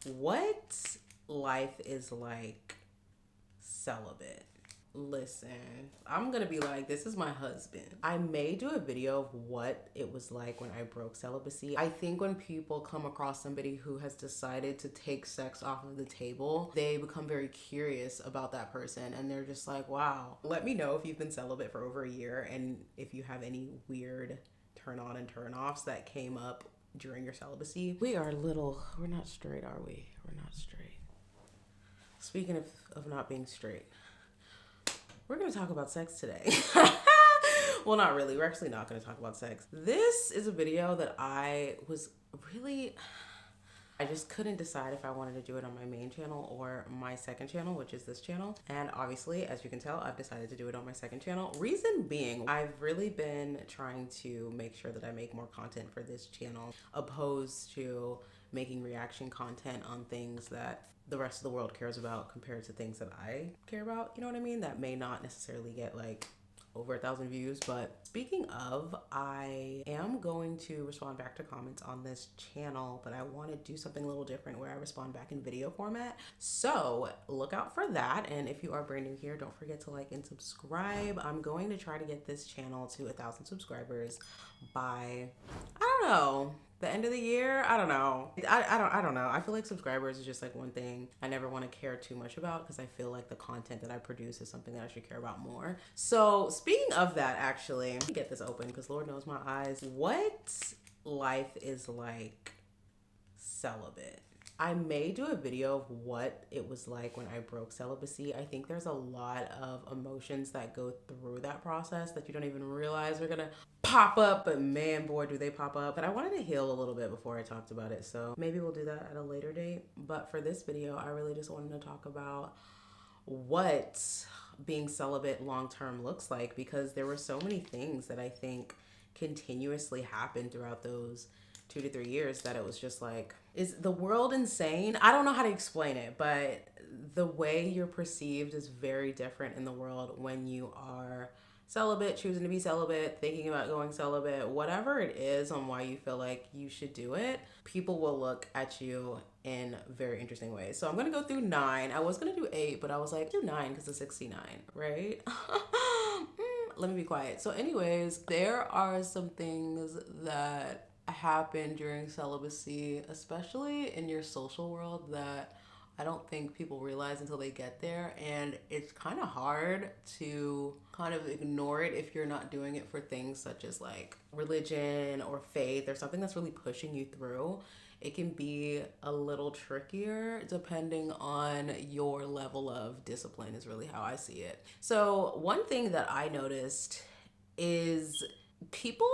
What life is like celibate? Listen, I'm gonna be like, this is my husband. I may do a video of what it was like when I broke celibacy. I think when people come across somebody who has decided to take sex off of the table, they become very curious about that person and they're just like, wow. Let me know if you've been celibate for over a year and if you have any weird turn on and turn offs that came up during your celibacy. We're not straight, are we? We're not straight. Speaking of not being straight, we're going to talk about sex today. Well, not really. We're actually not going to talk about sex. This is a video that I just couldn't decide if I wanted to do it on my main channel or my second channel, which is this channel. And obviously, as you can tell, I've decided to do it on my second channel. Reason being, I've really been trying to make sure that I make more content for this channel, opposed to making reaction content on things that the rest of the world cares about compared to things that I care about, you know what I mean? That may not necessarily get like over 1,000 views. But speaking of, I am going to respond back to comments on this channel, but I want to do something a little different where I respond back in video format. So look out for that. And if you are brand new here, don't forget to like and subscribe. I'm going to try to get this channel to 1,000 subscribers by, I don't know, the end of the year. I don't know. I don't know. I feel like subscribers is just like one thing I never want to care too much about because I feel like the content that I produce is something that I should care about more. So speaking of that, actually, let me get this open because Lord knows my eyes. What life is like celibate? I may do a video of what it was like when I broke celibacy. I think there's a lot of emotions that go through that process that you don't even realize are gonna pop up, but man, boy, do they pop up. But I wanted to heal a little bit before I talked about it, so maybe we'll do that at a later date. But for this video, I really just wanted to talk about what being celibate long-term looks like, because there were so many things that I think continuously happened throughout those 2 to 3 years that it was just like, is the world insane? I don't know how to explain it, but the way you're perceived is very different in the world when you are celibate, choosing to be celibate, thinking about going celibate, whatever it is on why you feel like you should do it. People will look at you in very interesting ways. So I'm gonna go through 9. I was gonna do 8, but I was like, do 9 because it's 69, right? Let me be quiet. So anyways, there are some things that happen during celibacy, especially in your social world, that I don't think people realize until they get there. And it's kind of hard to kind of ignore it if you're not doing it for things such as like religion or faith or something that's really pushing you through. It can be a little trickier depending on your level of discipline, is really how I see it. So one thing that I noticed is people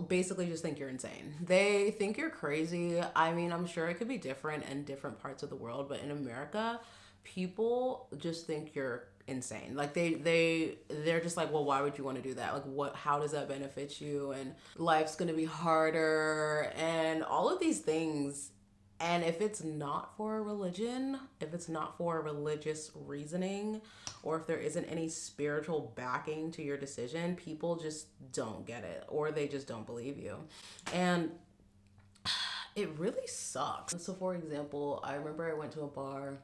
basically just think you're insane. They think you're crazy. I mean, I'm sure it could be different in different parts of the world, but in America, people just think you're insane. Like they're just like, well, why would you want to do that? Like how does that benefit you? And life's going to be harder and all of these things. And if it's not for a religion, if it's not for a religious reasoning, or if there isn't any spiritual backing to your decision, people just don't get it, or they just don't believe you. And it really sucks. So for example, I remember I went to a bar,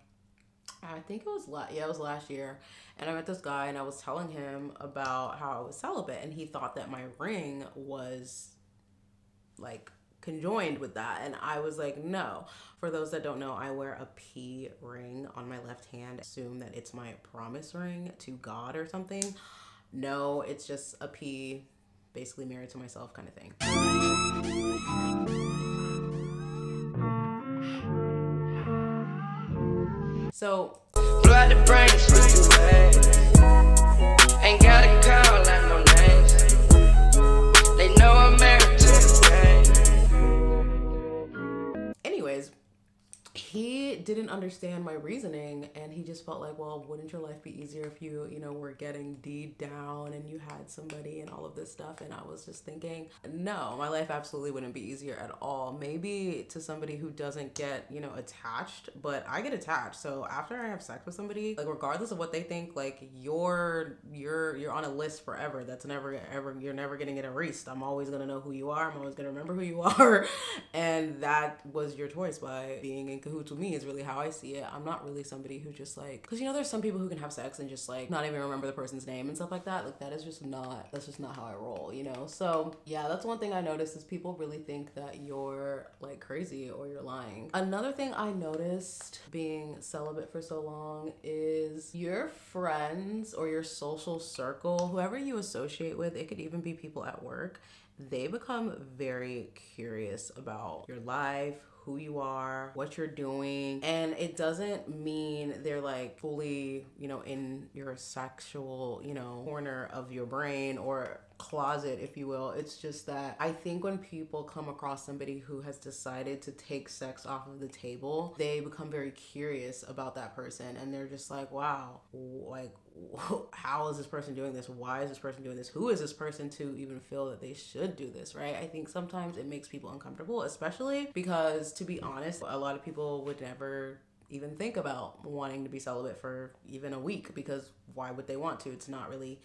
I think it was last year, and I met this guy and I was telling him about how I was celibate, and he thought that my ring was like conjoined with that, and I was like, no. For those that don't know, I wear a P ring on my left hand. Assume that it's my promise ring to God or something. No, it's just a P, basically married to myself kind of thing. So blood the brains for you, ain't gotta call out no names. They know I'm married to the game. Anyways, he didn't understand my reasoning, and he just felt like, well, wouldn't your life be easier if you were getting D'd down and you had somebody and all of this stuff? And I was just thinking, no, my life absolutely wouldn't be easier at all. Maybe to somebody who doesn't get, attached, but I get attached. So after I have sex with somebody, like regardless of what they think, like you're on a list forever. That's you're never gonna get erased. I'm always gonna know who you are. I'm always gonna remember who you are. And that was your choice by being in cahoots who to me is really how I see it. I'm not really somebody who just like, because there's some people who can have sex and just like not even remember the person's name and stuff like that. Like that's just not how I roll, So yeah, that's one thing I noticed is people really think that you're like crazy or you're lying. Another thing I noticed being celibate for so long is your friends or your social circle, whoever you associate with, it could even be people at work, they become very curious about your life, who you are, what you're doing. And it doesn't mean they're like fully, in your sexual, corner of your brain or closet, if you will. It's just that I think when people come across somebody who has decided to take sex off of the table, they become very curious about that person, and they're just like, wow, like, how is this person doing this? Why is this person doing this? Who is this person to even feel that they should do this, right? I think sometimes it makes people uncomfortable, especially because, to be honest, a lot of people would never even think about wanting to be celibate for even a week, because why would they want to? It's not really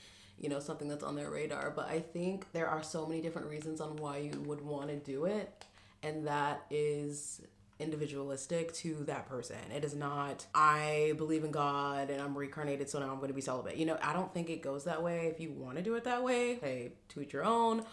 something that's on their radar. But I think there are so many different reasons on why you would want to do it, and that is individualistic to that person. It is not, I believe in God and I'm reincarnated, so now I'm going to be celibate. I don't think it goes that way. If you want to do it that way, hey, to each your own.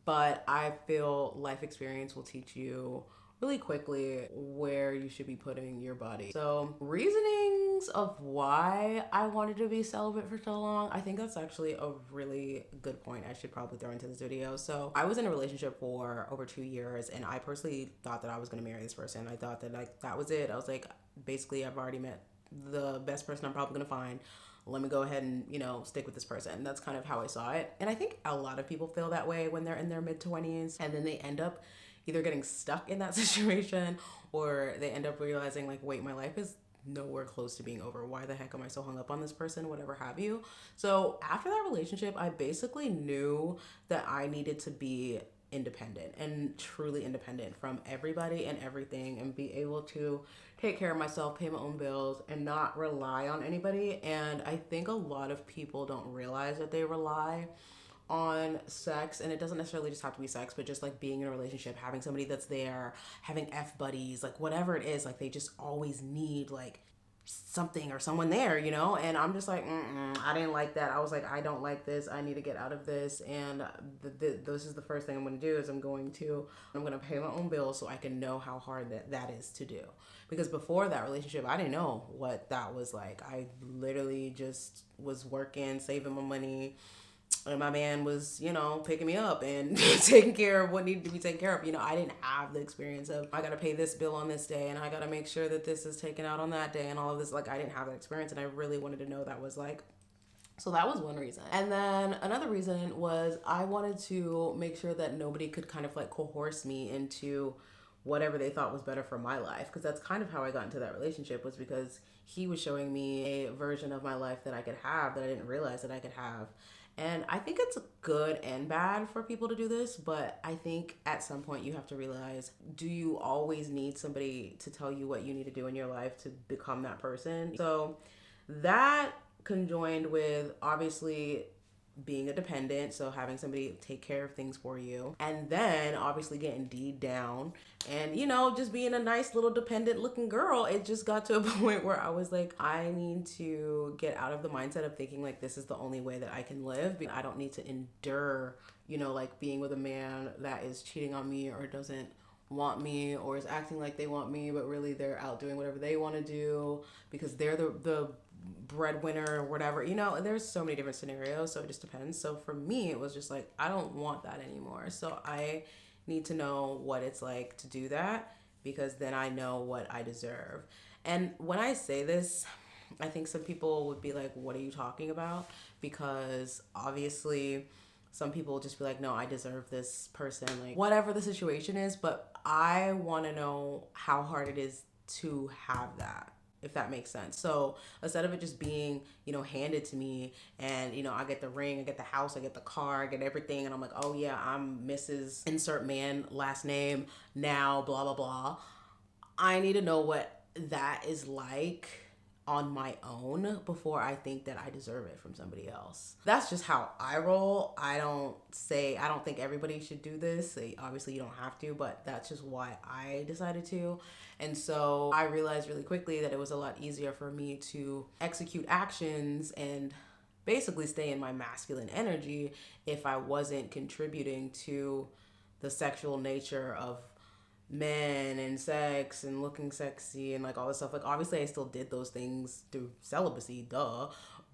But I feel life experience will teach you really quickly where you should be putting your body. So reasonings of why I wanted to be celibate for so long, I think that's actually a really good point I should probably throw into this video. So I was in a relationship for over 2 years, and I personally thought that I was going to marry this person. I thought that like that was it. I was like, basically I've already met the best person I'm probably going to find. Let me go ahead and, stick with this person. That's kind of how I saw it. And I think a lot of people feel that way when they're in their mid-20s, and then they end up either getting stuck in that situation, or they end up realizing like, wait, my life is nowhere close to being over. Why the heck am I so hung up on this person? Whatever have you. So after that relationship, I basically knew that I needed to be independent and truly independent from everybody and everything, and be able to take care of myself, pay my own bills, and not rely on anybody. And I think a lot of people don't realize that they rely on sex, and it doesn't necessarily just have to be sex, but just like being in a relationship, having somebody that's there, having F buddies, like whatever it is, like they just always need like something or someone there, and I'm just like, I didn't like that. I was like, I don't like this. I need to get out of this. And this is the first thing I'm going to do is I'm going to pay my own bills so I can know how hard that is to do. Because before that relationship, I didn't know what that was like. I literally just was working, saving my money, and my man was, picking me up and taking care of what needed to be taken care of. I didn't have the experience of, I got to pay this bill on this day, and I got to make sure that this is taken out on that day, and all of this. Like, I didn't have that experience, and I really wanted to know that was like. So that was one reason. And then another reason was I wanted to make sure that nobody could kind of like coerce me into whatever they thought was better for my life. Because that's kind of how I got into that relationship, was because he was showing me a version of my life that I could have that I didn't realize that I could have. And I think it's good and bad for people to do this, but I think at some point you have to realize, do you always need somebody to tell you what you need to do in your life to become that person? So that conjoined with obviously being a dependent, so having somebody take care of things for you, and then obviously getting D'd down, and just being a nice little dependent looking girl, it just got to a point where I was like, I need to get out of the mindset of thinking like this is the only way that I can live. I don't need to endure like being with a man that is cheating on me or doesn't want me or is acting like they want me, but really they're out doing whatever they want to do because they're the breadwinner or whatever. There's so many different scenarios, so it just depends. So for me, it was just like, I don't want that anymore. So I need to know what it's like to do that, because then I know what I deserve. And when I say this, I think some people would be like, what are you talking about? Because obviously some people will just be like, no, I deserve this person, like whatever the situation is. But I want to know how hard it is to have that, if that makes sense. So instead of it just being, handed to me and, I get the ring, I get the house, I get the car, I get everything. And I'm like, oh yeah, I'm Mrs. Insert Man, last name, now, blah, blah, blah. I need to know what that is like on my own before I think that I deserve it from somebody else. That's just how I roll. I don't think everybody should do this. Obviously you don't have to, but that's just why I decided to. And so I realized really quickly that it was a lot easier for me to execute actions and basically stay in my masculine energy if I wasn't contributing to the sexual nature of men and sex and looking sexy and like all this stuff. Like obviously I still did those things through celibacy, duh,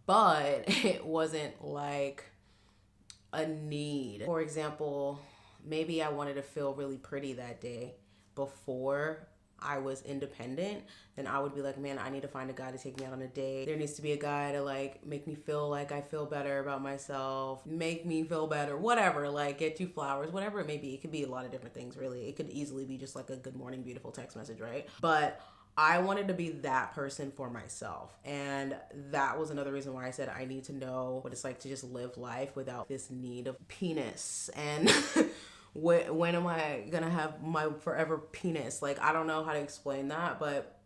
but it wasn't like a need. For example, maybe I wanted to feel really pretty that day before I was independent, then I would be like, man, I need to find a guy to take me out on a date. There needs to be a guy to like make me feel like I feel better about myself, make me feel better, whatever, like get you flowers, whatever it may be. It could be a lot of different things, really. It could easily be just like a good morning, beautiful text message, right? But I wanted to be that person for myself. And that was another reason why I said I need to know what it's like to just live life without this need of penis. And when am I gonna have my forever penis? Like, I don't know how to explain that, but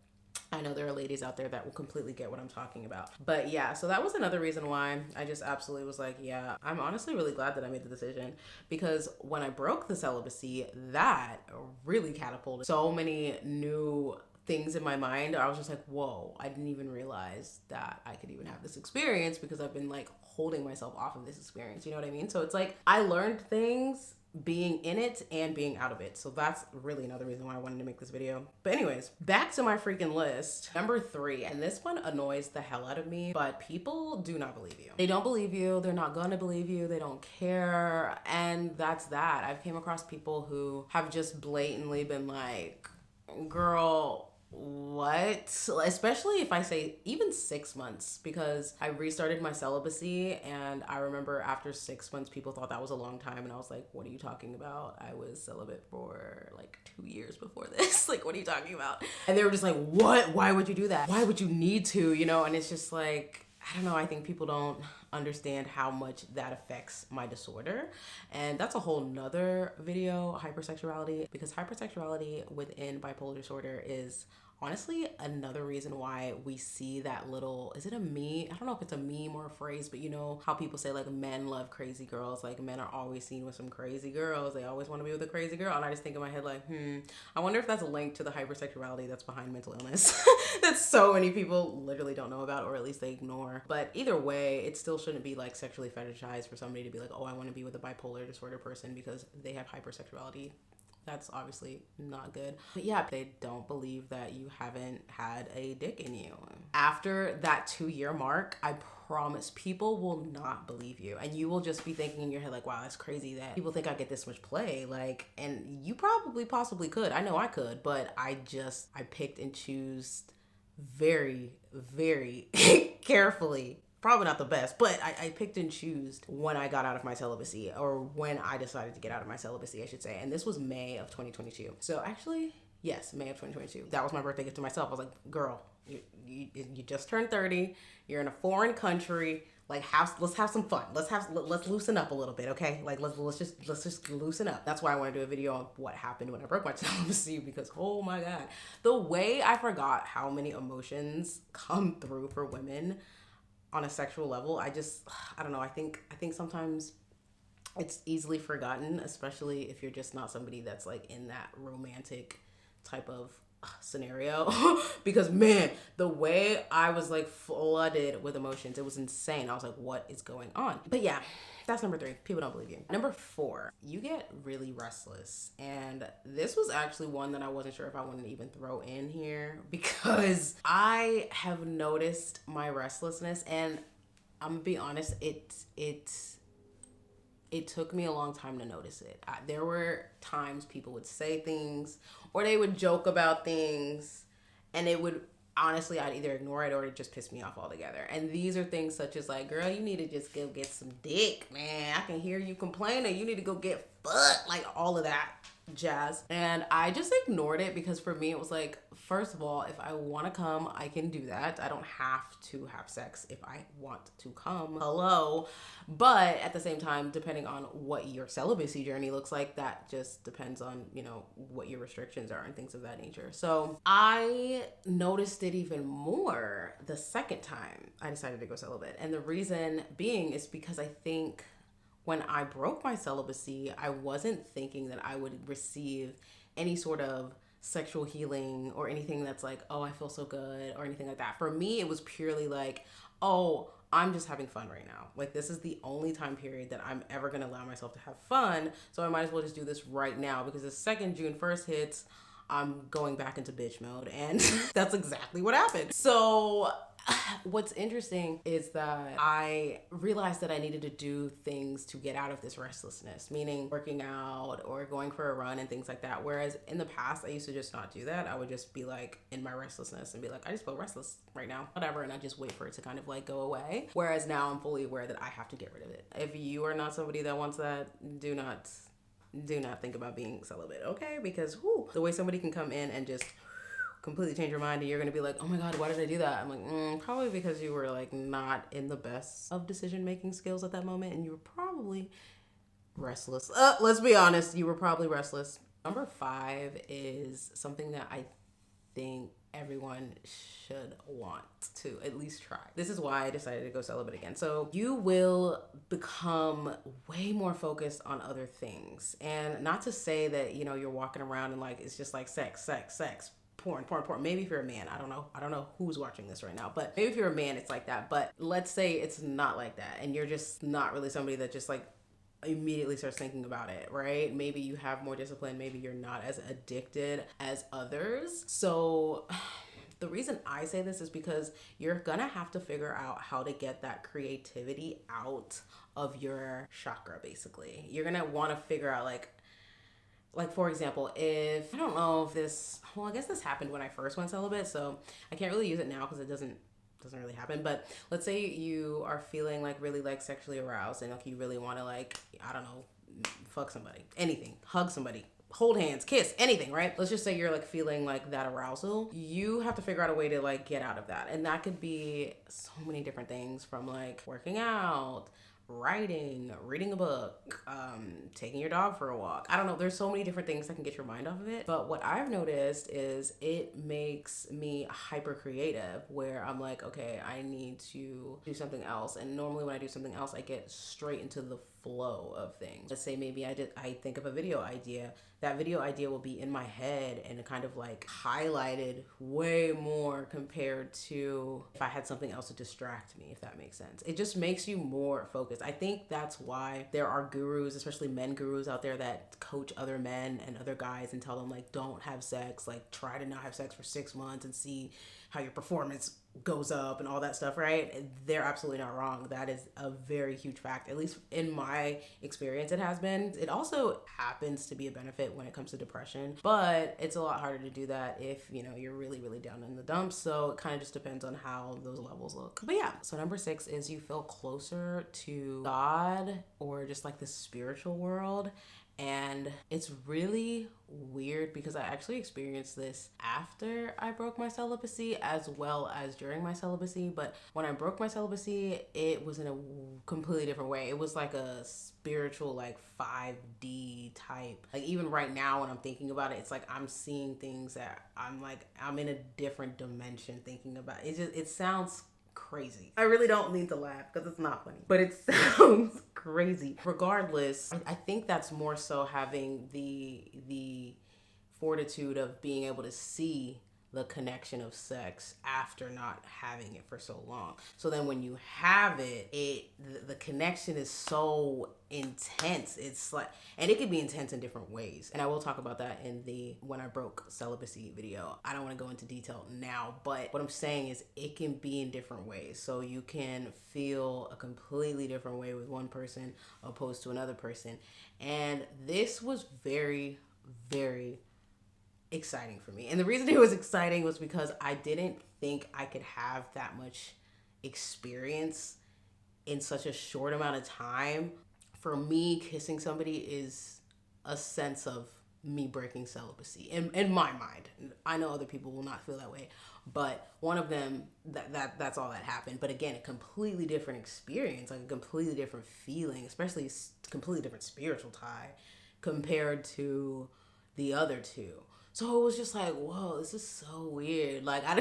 I know there are ladies out there that will completely get what I'm talking about. But yeah, so that was another reason why I just absolutely was like, yeah, I'm honestly really glad that I made the decision, because when I broke the celibacy, that really catapulted so many new things in my mind. I was just like, whoa, I didn't even realize that I could even have this experience, because I've been like holding myself off of this experience. You know what I mean? So it's like I learned things being in it and being out of it. So that's really another reason why I wanted to make this video. But anyways, back to my freaking list. Number 3, and this one annoys the hell out of me, but people do not believe you. They don't believe you. They're not gonna believe you. They don't care. And that's that. I've came across people who have just blatantly been like, girl, what? Especially if I say even 6 months, because I restarted my celibacy, and I remember after 6 months people thought that was a long time, and I was like, what are you talking about? I was celibate for like 2 years before this. Like, what are you talking about? And they were just like, what? Why would you do that? Why would you need to? You know? And it's just like, I don't know, I think people don't understand how much that affects my disorder. And that's a whole nother video, hypersexuality, because hypersexuality within bipolar disorder is honestly another reason why we see that little, is it a meme? I don't know if it's a meme or a phrase, but you know how people say like men love crazy girls, like men are always seen with some crazy girls, they always want to be with a crazy girl. And I just think in my head like, I wonder if that's a link to the hypersexuality that's behind mental illness that so many people literally don't know about, or at least they ignore. But either way, it still shouldn't be like sexually fetishized for somebody to be like, oh, I want to be with a bipolar disorder person because they have hypersexuality. That's obviously not good. But yeah, they don't believe that you haven't had a dick in you. After that 2-year mark, I promise people will not believe you. And you will just be thinking in your head like, wow, that's crazy that people think I get this much play. Like, and you probably possibly could. I know I could, but I picked and chose very, very carefully. Probably not the best, but I picked and chose when I got out of my celibacy, or when I decided to get out of my celibacy, I should say. And this was May of 2022. So actually, yes, May of 2022. That was my birthday gift to myself. I was like, girl, you just turned 30. You're in a foreign country. Like, let's have some fun. Let's loosen up a little bit, okay? Like, let's just loosen up. That's why I want to do a video on what happened when I broke my celibacy, because oh my God, the way I forgot how many emotions come through for women on a sexual level, I don't know. I think sometimes it's easily forgotten, especially if you're just not somebody that's like in that romantic type of scenario. Because man, the way I was like flooded with emotions, it was insane. I was like, what is going on? But yeah, that's number 3. People don't believe you. Number 4, you get really restless. And this was actually one that I wasn't sure if I wanted to even throw in here, because I have noticed my restlessness, and I'm gonna be honest, it took me a long time to notice it. There were times people would say things, or they would joke about things, and it would, honestly, I'd either ignore it or it just pissed me off altogether. And these are things such as like, girl, you need to just go get some dick, man. I can hear you complaining. You need to go get fucked. Like all of that jazz. And I just ignored it because for me, it was like, first of all, if I want to come, I can do that. I don't have to have sex if I want to come. Hello. But at the same time, depending on what your celibacy journey looks like, that just depends on, you know, what your restrictions are and things of that nature. So I noticed it even more the second time I decided to go celibate. And the reason being is because I think when I broke my celibacy, I wasn't thinking that I would receive any sort of sexual healing or anything that's like, oh, I feel so good or anything like that. For me, it was purely like, oh, I'm just having fun right now. Like, this is the only time period that I'm ever going to allow myself to have fun. So I might as well just do this right now, because the second June 1st hits, I'm going back into bitch mode. And that's exactly what happened. So what's interesting is that I realized that I needed to do things to get out of this restlessness, meaning working out or going for a run and things like that. Whereas in the past, I used to just not do that. I would just be like in my restlessness and be like, I just feel restless right now, whatever. And I just wait for it to kind of like go away. Whereas now I'm fully aware that I have to get rid of it. If you are not somebody that wants that, do not think about being celibate, okay? Because the way somebody can come in and just completely change your mind and you're gonna be like, oh my god, why did I do that? I'm like, probably because you were like not in the best of decision making skills at that moment, and you were probably restless. Let's be honest, you were probably restless. Number 5 is something that I think everyone should want to at least try. This is why I decided to go celibate again. So you will become way more focused on other things. And not to say that, you know, you're walking around and like, it's just like sex, porn. Maybe if you're a man, I don't know who's watching this right now, but maybe if you're a man, it's like that. But let's say it's not like that, and you're just not really somebody that just like immediately starts thinking about it, right? Maybe you have more discipline, maybe you're not as addicted as others. So the reason I say this is because you're gonna have to figure out how to get that creativity out of your chakra, basically. You're gonna want to figure out like for example, if I don't know if this, well, I guess this happened when I first went celibate, so I can't really use it now because it doesn't really happen. But let's say you are feeling like really like sexually aroused and like you really want to like, I don't know, fuck somebody, anything, hug somebody, hold hands, kiss, anything, right? Let's just say you're like feeling like that arousal. You have to figure out a way to like get out of that. And that could be so many different things, from like working out, writing, reading a book, taking your dog for a walk. I don't know. There's so many different things that can get your mind off of it. But what I've noticed is it makes me hyper creative, where I'm like, okay, I need to do something else. And normally when I do something else, I get straight into the flow of things. Let's say maybe I think of a video idea. That video idea will be in my head and kind of like highlighted way more compared to if I had something else to distract me, if that makes sense. It just makes you more focused. I think that's why there are gurus, especially men gurus out there, that coach other men and other guys and tell them like, don't have sex, like try to not have sex for 6 months and see how your performance goes up and all that stuff, right? They're absolutely not wrong. That is a very huge fact. At least in my experience, it has been. It also happens to be a benefit when it comes to depression, but it's a lot harder to do that if, you know, you're really, really down in the dumps. So it kind of just depends on how those levels look. But yeah, so number 6 is you feel closer to God or just like the spiritual world. And it's really weird because I actually experienced this after I broke my celibacy as well as during my celibacy. But when I broke my celibacy, it was in a completely different way. It was like a spiritual, like 5D type. Like even right now when I'm thinking about it, it's like I'm seeing things that I'm in a different dimension thinking about. It sounds crazy. I really don't need to laugh because it's not funny, but it sounds crazy. Regardless, I think that's more so having the fortitude of being able to see the connection of sex after not having it for so long. So then when you have it, the connection is so intense. It's like, and it could be intense in different ways. And I will talk about that in the when I broke celibacy video. I don't want to go into detail now, but what I'm saying is it can be in different ways. So you can feel a completely different way with one person opposed to another person. And this was very, very exciting for me. And the reason it was exciting was because I didn't think I could have that much experience in such a short amount of time. For me, kissing somebody is a sense of me breaking celibacy in my mind. I know other people will not feel that way, but one of them, that's all that happened. But again, a completely different experience, like a completely different feeling, especially a completely different spiritual tie compared to the other two. So it was just like, whoa, this is so weird. Like, I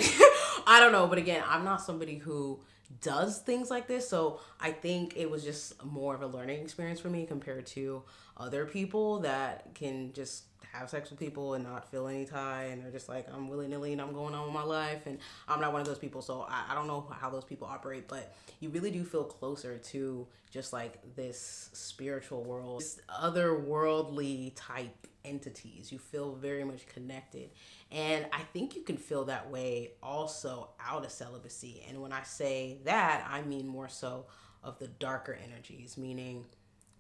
don't know. But again, I'm not somebody who does things like this. So I think it was just more of a learning experience for me compared to other people that can just have sex with people and not feel any tie. And they're just like, I'm willy-nilly and I'm going on with my life. And I'm not one of those people. So I don't know how those people operate. But you really do feel closer to just like this spiritual world, this otherworldly type entities. You feel very much connected, and I think you can feel that way also out of celibacy. And when I say that, I mean more so of the darker energies, meaning,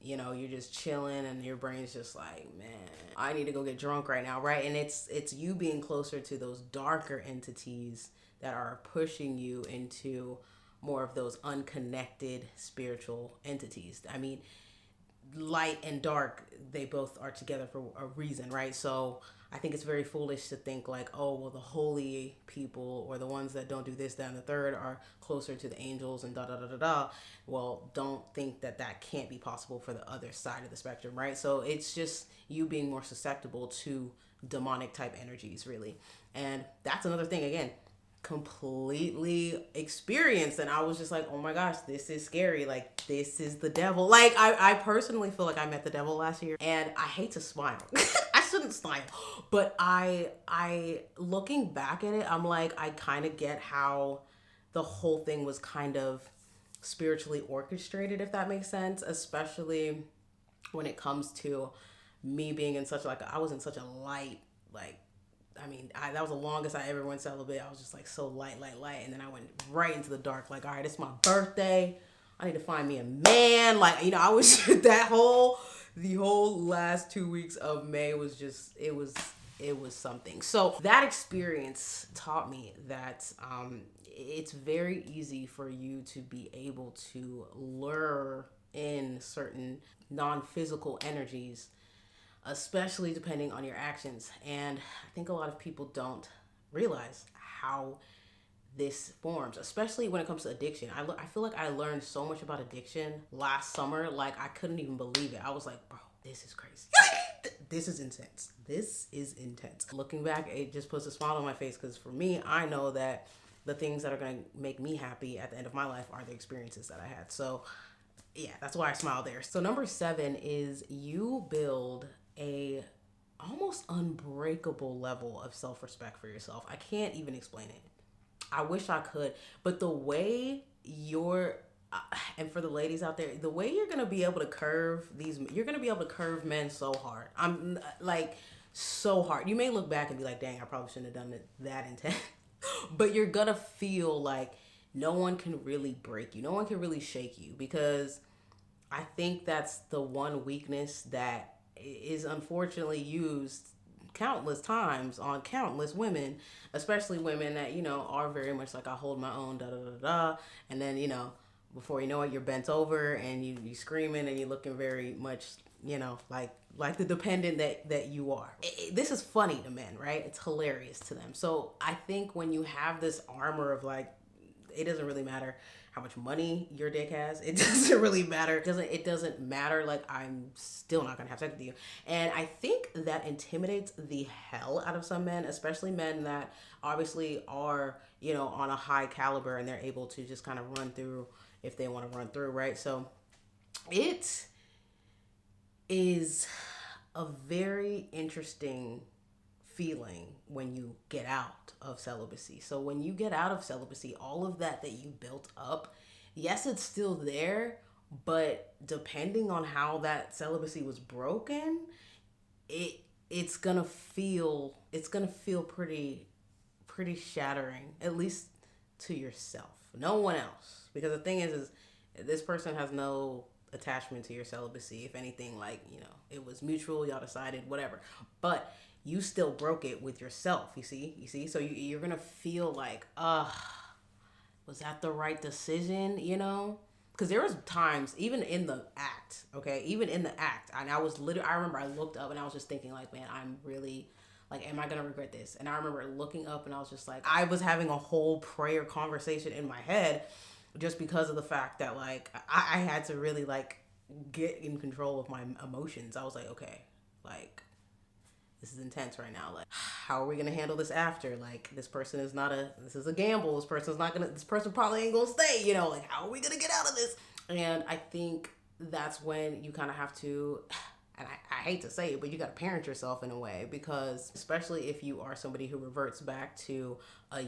you know, you're just chilling and your brain's just like, man, I need to go get drunk right now, right? And it's you being closer to those darker entities that are pushing you into more of those unconnected spiritual entities. I mean, light and dark, they both are together for a reason, right? So I think it's very foolish to think like, oh, well, the holy people or the ones that don't do this, that, and the third are closer to the angels and da da da da da. Well, don't think that that can't be possible for the other side of the spectrum, right? So it's just you being more susceptible to demonic type energies, really. And that's another thing, again, completely experienced, and I was just like, oh my gosh, this is scary. Like, this is the devil. Like, I personally feel like I met the devil last year, and I hate to smile. I shouldn't smile, but I looking back at it, I'm like, I kind of get how the whole thing was kind of spiritually orchestrated, if that makes sense, especially when it comes to me being in such like, I was in such a light, like, I mean, that was the longest I ever went celibate. I was just like so light. And then I went right into the dark. Like, all right, it's my birthday. I need to find me a man. Like, you know, I was the whole last 2 weeks of May was just, it was something. So that experience taught me that it's very easy for you to be able to lure in certain non-physical energies, especially depending on your actions. And I think a lot of people don't realize how this forms, especially when it comes to addiction. I feel like I learned so much about addiction last summer. Like, I couldn't even believe it. I was like, bro, this is crazy. This is intense. This is intense. Looking back, it just puts a smile on my face, because for me, I know that the things that are going to make me happy at the end of my life are the experiences that I had. So yeah, that's why I smile there. So number 7 is you build a almost unbreakable level of self-respect for yourself. I can't even explain it. I wish I could, but the way and for the ladies out there, the way you're gonna be able to you're gonna be able to curve men so hard. I'm like, so hard. You may look back and be like, dang, I probably shouldn't have done it that intense. But you're gonna feel like no one can really break you. No one can really shake you, because I think that's the one weakness that is unfortunately used countless times on countless women, especially women that, you know, are very much like, I hold my own, da da da da, and then, you know, before you know it, you're bent over and you screaming and you're looking very much, you know, like the dependent that you are. This is funny to men, right? It's hilarious to them. So I think when you have this armor of like, it doesn't really matter how much money your dick has. It doesn't really matter. It doesn't matter. Like, I'm still not gonna have sex with you. And I think that intimidates the hell out of some men, especially men that obviously are, you know, on a high caliber and they're able to just kind of run through if they want to run through, right? So it is a very interesting feeling when you get out of celibacy. So when you get out of celibacy, all of that you built up, yes, it's still there, but depending on how that celibacy was broken, it's gonna feel pretty shattering, at least to yourself. No one else, because the thing is this person has no attachment to your celibacy. If anything, like, you know, it was mutual, y'all decided, whatever, but you still broke it with yourself. You see, so you're gonna feel like, was that the right decision, you know? Because there was times, even in the act, act, okay? Even in the act. And I remember I looked up and I was just thinking like, man, I'm really, like, am I gonna regret this? And I remember looking up and I was just like, I was having a whole prayer conversation in my head just because of the fact that, like, I had to really, like, get in control of my emotions. I was like, okay, like, this is intense right now. Like, how are we gonna handle this after? Like, this is a gamble. This person probably ain't gonna stay, you know, like, how are we gonna get out of this? And I think that's when you kind of have to, and I hate to say it, but you got to parent yourself in a way, because especially if you are somebody who reverts back to a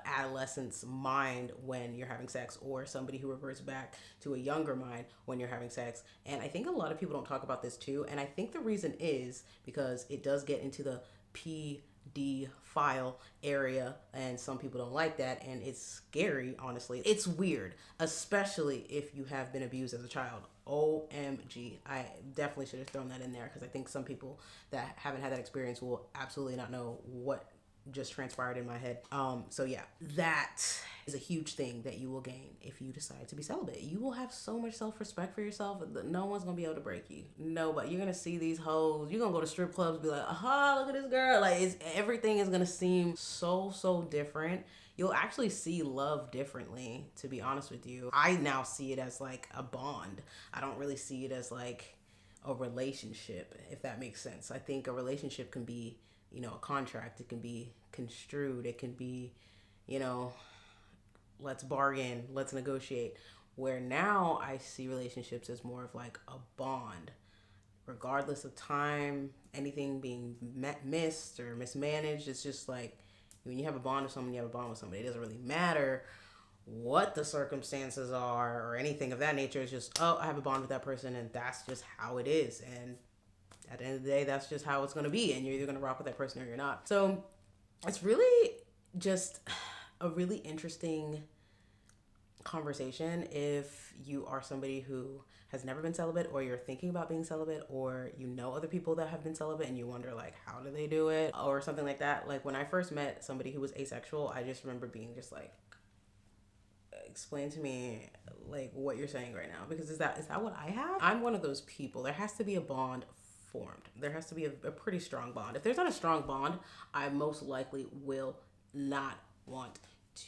adolescent's mind when you're having sex, or somebody who reverts back to a younger mind when you're having sex. And I think a lot of people don't talk about this too. And I think the reason is because it does get into the PD file area, and some people don't like that, and it's scary. Honestly, it's weird, especially if you have been abused as a child. OMG, I definitely should have thrown that in there, because I think some people that haven't had that experience will absolutely not know what just transpired in my head. So yeah, that is a huge thing that you will gain if you decide to be celibate. You will have so much self-respect for yourself. No one's gonna be able to break you. Nobody. You're gonna see these hoes. You're gonna go to strip clubs, be like, aha, look at this girl. Like, everything is gonna seem so different. You'll actually see love differently, to be honest with you. I now see it as like a bond. I don't really see it as like a relationship, if that makes sense. I think a relationship can be, you know, a contract. It can be construed. It can be, you know, let's bargain, let's negotiate. Where now I see relationships as more of like a bond, regardless of time, anything being missed or mismanaged. It's just like, when you have a bond with someone, you have a bond with somebody. It doesn't really matter what the circumstances are or anything of that nature. It's just, oh, I have a bond with that person, and that's just how it is. And at the end of the day, that's just how it's going to be. And you're either going to rock with that person or you're not. So it's really just a really interesting conversation if you are somebody who has never been celibate, or you're thinking about being celibate, or you know other people that have been celibate and you wonder, like, how do they do it, or something like that. Like, when I first met somebody who was asexual, I just remember being just like, explain to me, like, what you're saying right now, because is that what I have? I'm one of those people. There has to be a bond formed. There has to be a pretty strong bond. If there's not a strong bond, I most likely will not want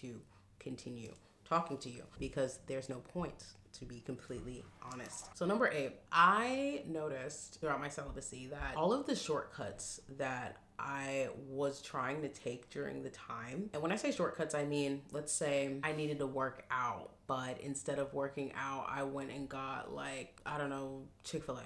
to continue talking to you, because there's no point, to be completely honest. So number 8, I noticed throughout my celibacy that all of the shortcuts that I was trying to take during the time, and when I say shortcuts, I mean, let's say I needed to work out, but instead of working out, I went and got, like, I don't know, Chick-fil-A.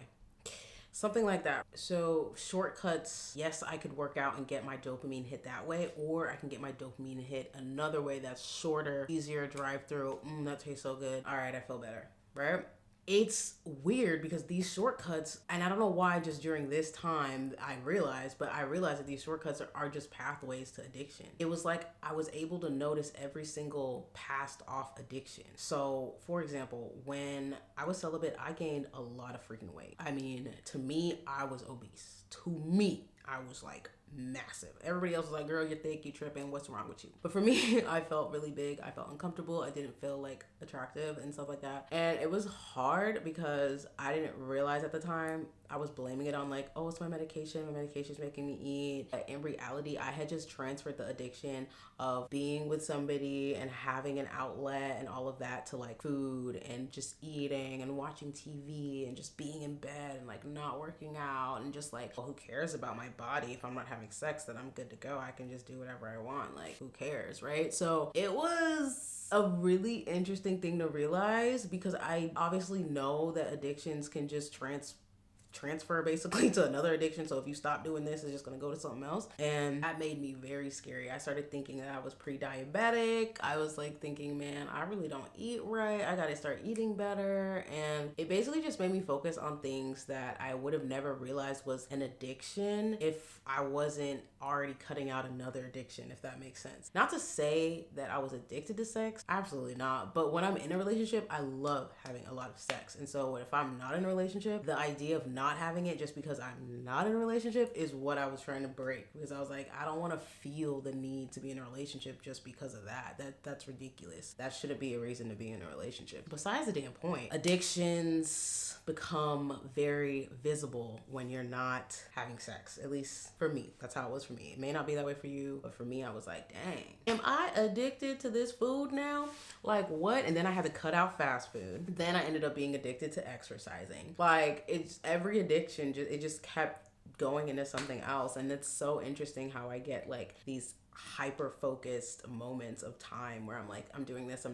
Something like that. So shortcuts, yes, I could work out and get my dopamine hit that way, or I can get my dopamine hit another way that's shorter, easier, drive through. That tastes so good. All right, I feel better, right? It's weird because these shortcuts, and I don't know why just during this time I realized that these shortcuts are just pathways to addiction. It was like I was able to notice every single passed off addiction. So, for example, when I was celibate, I gained a lot of freaking weight. I mean, to me, I was obese. To me, I was like massive. Everybody else was like, girl, you're thick, you tripping, what's wrong with you? But for me, I felt really big. I felt uncomfortable. I didn't feel like attractive and stuff like that. And it was hard because I didn't realize at the time. I was blaming it on, like, oh, it's my medication. My medication's making me eat. But in reality, I had just transferred the addiction of being with somebody and having an outlet and all of that to, like, food and just eating and watching TV and just being in bed and, like, not working out and just, like, well, who cares about my body? If I'm not having sex, then I'm good to go. I can just do whatever I want. Like, who cares, right? So it was a really interesting thing to realize, because I obviously know that addictions can just transfer basically to another addiction. So if you stop doing this, it's just going to go to something else. And that made me very scary. I started thinking that I was pre-diabetic. I was like thinking, man, I really don't eat right. I got to start eating better. And it basically just made me focus on things that I would have never realized was an addiction if I wasn't already cutting out another addiction, if that makes sense. Not to say that I was addicted to sex, absolutely not. But when I'm in a relationship, I love having a lot of sex. And so if I'm not in a relationship, the idea of not not having it just because I'm not in a relationship is what I was trying to break, because I was like, I don't want to feel the need to be in a relationship just because of that. That's ridiculous. That shouldn't be a reason to be in a relationship. Besides the damn point, addictions become very visible when you're not having sex. At least for me, that's how it was for me. It may not be that way for you, but for me, I was like, dang, am I addicted to this food now? Like what? And then I had to cut out fast food. Then I ended up being addicted to exercising. Like it's every addiction, it just kept going into something else. And it's so interesting how I get like these hyper focused moments of time where I'm like, I'm doing this.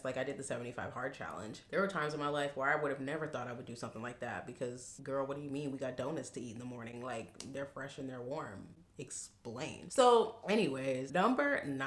Like I did the 75 hard challenge. There were times in my life where I would have never thought I would do something like that, because girl, what do you mean? We got donuts to eat in the morning. Like they're fresh and they're warm. Explain. So anyways, number 9,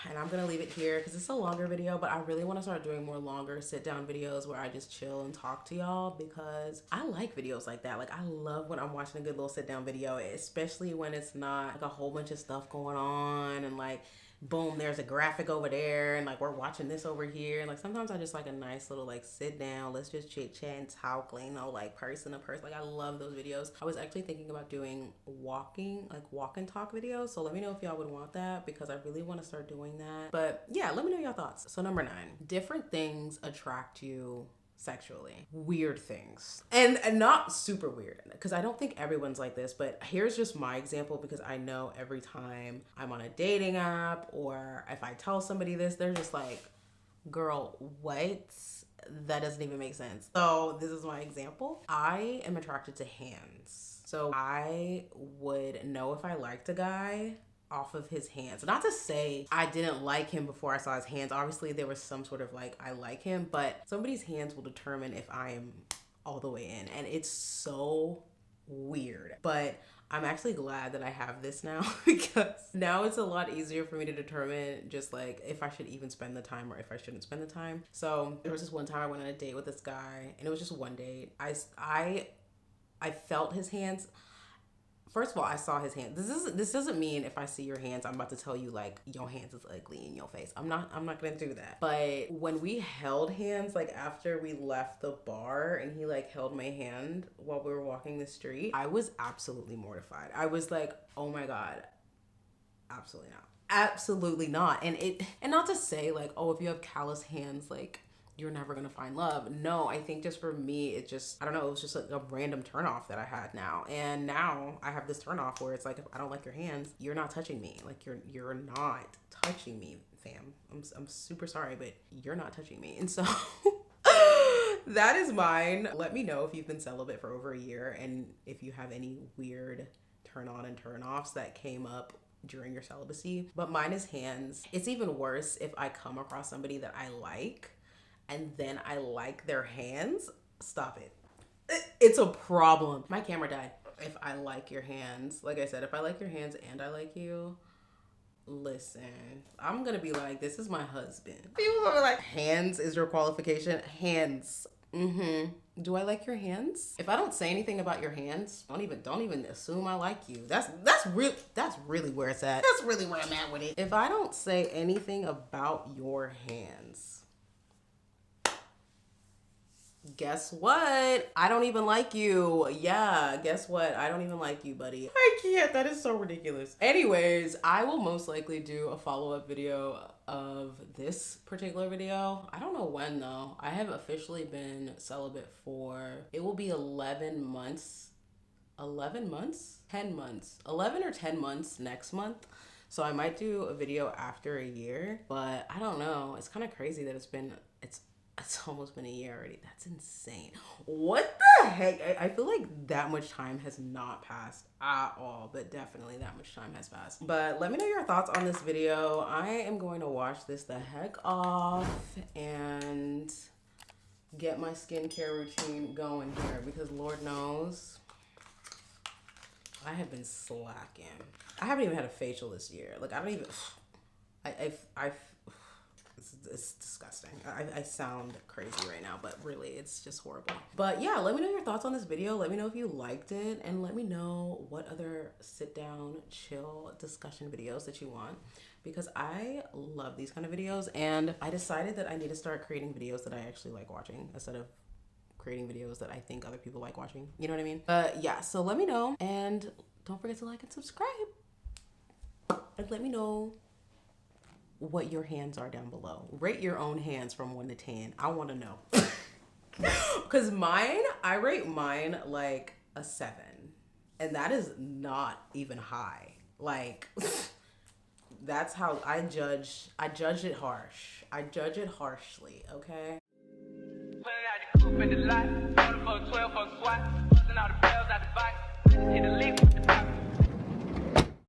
and I'm gonna leave it here because it's a longer video, but I really want to start doing more longer sit down videos where I just chill and talk to y'all, because I like videos like that. Like I love when I'm watching a good little sit down video, especially when it's not like a whole bunch of stuff going on and like boom, there's a graphic over there and like we're watching this over here. And like sometimes I just like a nice little like sit down, let's just chit chat and talk, you know, like person to person. Like I love those videos. I was actually thinking about doing walk and talk videos, so let me know if y'all would want that, because I really want to start doing that. But yeah, let me know your thoughts. So number 9, different things attract you sexually. Weird things. And not super weird, because I don't think everyone's like this, but here's just my example, because I know every time I'm on a dating app or if I tell somebody this, they're just like, girl, what? That doesn't even make sense. So this is my example. I am attracted to hands. So I would know if I liked a guy off of his hands. Not to say I didn't like him before I saw his hands. Obviously there was some sort of like, I like him, but somebody's hands will determine if I am all the way in. And it's so weird, but I'm actually glad that I have this now, because now it's a lot easier for me to determine just like if I should even spend the time or if I shouldn't spend the time. So there was this one time I went on a date with this guy, and it was just one date. I felt his hands. First of all, I saw his hands. This doesn't mean if I see your hands, I'm about to tell you like your hands is ugly in your face. I'm not gonna do that. But when we held hands, like after we left the bar and he like held my hand while we were walking the street, I was absolutely mortified. I was like, oh my God, absolutely not. Absolutely not. And not to say like, oh, if you have callous hands, like you're never gonna find love. No, I think just for me, it just, I don't know, it was just like a random turnoff that I had now. And now I have this turnoff where it's like, if I don't like your hands, you're not touching me. Like you're not touching me, fam. I'm super sorry, but you're not touching me. And so that is mine. Let me know if you've been celibate for over a year and if you have any weird turn on and turn offs that came up during your celibacy. But mine is hands. It's even worse if I come across somebody that I like and then I like their hands. Stop it. It's a problem. My camera died. If I like your hands, like I said, if I like your hands and I like you, listen, I'm gonna be like, this is my husband. People are like, hands is your qualification. Hands. Do I like your hands? If I don't say anything about your hands, don't even assume I like you. That's really where it's at. That's really where I'm at with it. If I don't say anything about your hands, guess what? I don't even like you. Yeah, guess what? I don't even like you, buddy. I can't. That is so ridiculous. Anyways, I will most likely do a follow-up video of this particular video. I don't know when though. I have officially been celibate for, it will be 11 months. 11 months? 10 months. 11 or 10 months next month. So I might do a video after a year, but I don't know. It's kind of crazy that it's almost been a year already. That's insane. What the heck? I feel like that much time has not passed at all, but definitely that much time has passed. But let me know your thoughts on this video. I am going to wash this the heck off and get my skincare routine going here, because Lord knows I have been slacking. I haven't even had a facial this year. Like I don't even, it's disgusting. I sound crazy right now, but really it's just horrible. But yeah, let me know your thoughts on this video. Let me know if you liked it, and let me know what other sit down, chill discussion videos that you want, because I love these kind of videos. And I decided that I need to start creating videos that I actually like watching instead of creating videos that I think other people like watching. You know what I mean? But yeah, so let me know, and don't forget to like and subscribe. And let me know what your hands are down below. Rate your own hands from 1 to 10. I want to know. Because I rate mine like a 7. And that is not even high. Like, that's how I judge. I judge it harsh. I judge it harshly, okay? Putting out the coupe in the lot, 12 for a SWAT, busting all the bells out the box, hit the leaf with the